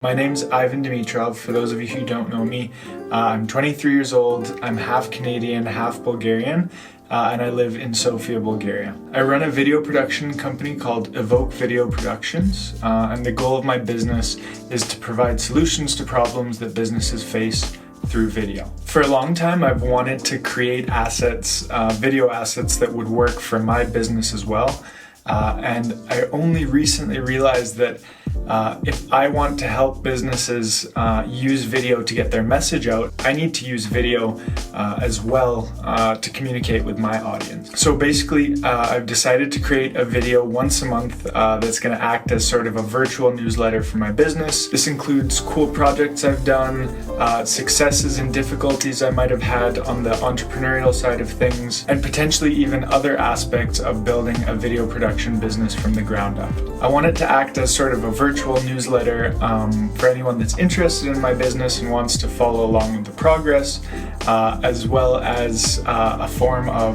My name's Ivan Dimitrov. For those of you who don't know me, I'm 23 years old, I'm half Canadian, half Bulgarian, and I live in Sofia, Bulgaria. I run a video production company called EVOKE Video Productions, and the goal of my business is to provide solutions to problems that businesses face through video. For a long time, I've wanted to create assets, video assets that would work for my business as well. And I only recently realized that if I want to help businesses use video to get their message out, I need to use video as well to communicate with my audience. So basically, I've decided to create a video once a month that's going to act as sort of a virtual newsletter for my business. This includes cool projects I've done, successes and difficulties I might have had on the entrepreneurial side of things, and potentially even other aspects of building a video production business from the ground up. I want it to act as sort of a virtual newsletter for anyone that's interested in my business and wants to follow along with the progress, as well as a form of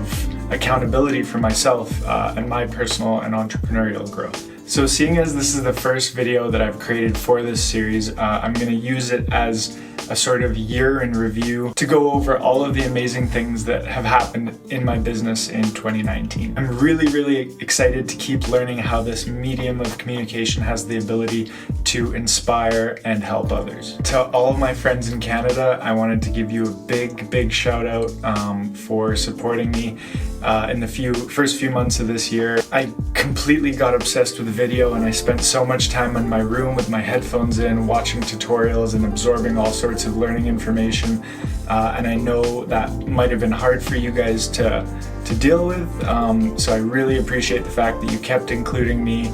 accountability for myself and my personal and entrepreneurial growth. So seeing as this is the first video that I've created for this series, I'm going to use it as a sort of year in review to go over all of the amazing things that have happened in my business in 2019. I'm really excited to keep learning how this medium of communication has the ability to inspire and help others. To all of my friends in Canada, I wanted to give you a big shout out for supporting me in the first few months of this year. I completely got obsessed with video, and I spent so much time in my room with my headphones in, watching tutorials and absorbing all sorts of learning information, and I know that might have been hard for you guys to deal with, so I really appreciate the fact that you kept including me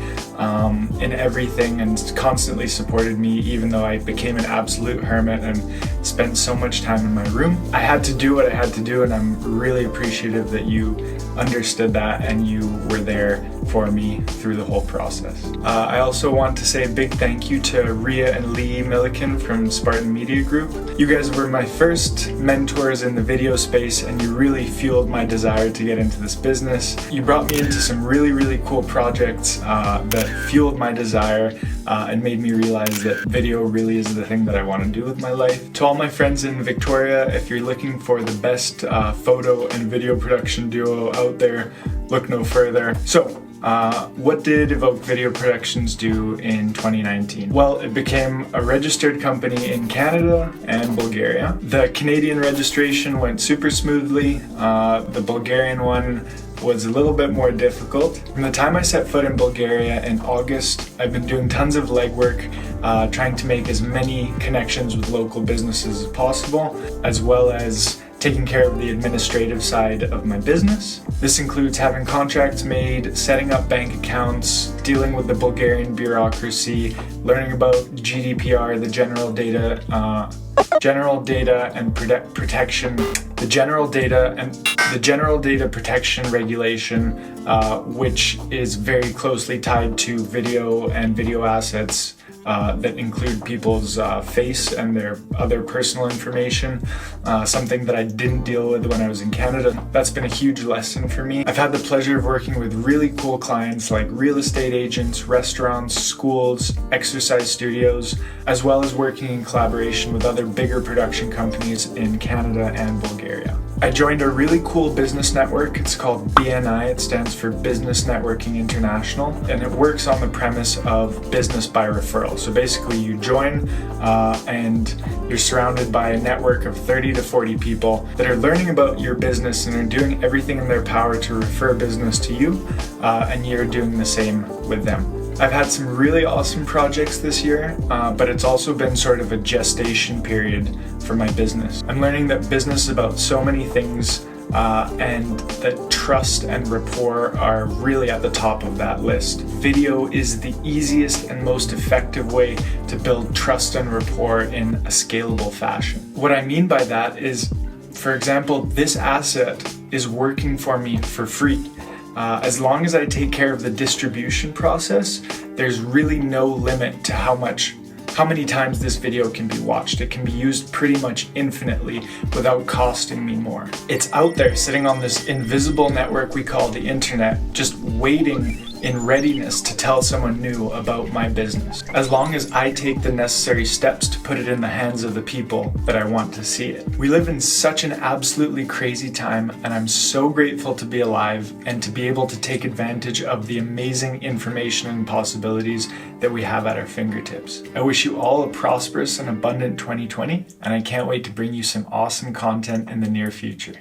in everything and constantly supported me, even though I became an absolute hermit and spent so much time in my room. I had to do what I had to do, and I'm really appreciative that you understood that and you were there for me through the whole process. I also want to say a big thank you to Ria and Lee Milliken from Spartan Media Group. You guys were my first mentors in the video space, and you really fueled my desire to get into this business. You brought me into some really cool projects that fueled my desire and made me realize that video really is the thing that I want to do with my life. To all my friends in Victoria, if you're looking for the best photo and video production duo out there, look no further. So, what did EVOKE Video Productions do in 2019? Well, it became a registered company in Canada and Bulgaria. The Canadian registration went super smoothly. The Bulgarian one was a little bit more difficult. From the time I set foot in Bulgaria in August, I've been doing tons of legwork, trying to make as many connections with local businesses as possible, as well as taking care of the administrative side of my business. This includes having contracts made, setting up bank accounts, dealing with the Bulgarian bureaucracy, learning about GDPR, the General Data Protection Regulation, which is very closely tied to video and video assets that include people's face and their other personal information, something that I didn't deal with when I was in Canada. That's been a huge lesson for me. I've had the pleasure of working with really cool clients like real estate agents, restaurants, schools, exercise studios, as well as working in collaboration with other bigger production companies in Canada and Bulgaria. I joined a really cool business network. It's called BNI. It stands for Business Networking International, and it works on the premise of business by referral. So basically you join and you're surrounded by a network of 30 to 40 people that are learning about your business and are doing everything in their power to refer business to you, and you're doing the same with them. I've had some really awesome projects this year, but it's also been sort of a gestation period for my business. I'm learning that business is about so many things, and that trust and rapport are really at the top of that list. Video is the easiest and most effective way to build trust and rapport in a scalable fashion. What I mean by that is, for example, this asset is working for me for free. As long as I take care of the distribution process, there's really no limit to how many times this video can be watched. It can be used pretty much infinitely without costing me more. It's out there sitting on this invisible network we call the internet, just waiting in readiness to tell someone new about my business, as long as I take the necessary steps to put it in the hands of the people that I want to see it. We live in such an absolutely crazy time, and I'm so grateful to be alive and to be able to take advantage of the amazing information and possibilities that we have at our fingertips. I wish you all a prosperous and abundant 2020, and I can't wait to bring you some awesome content in the near future.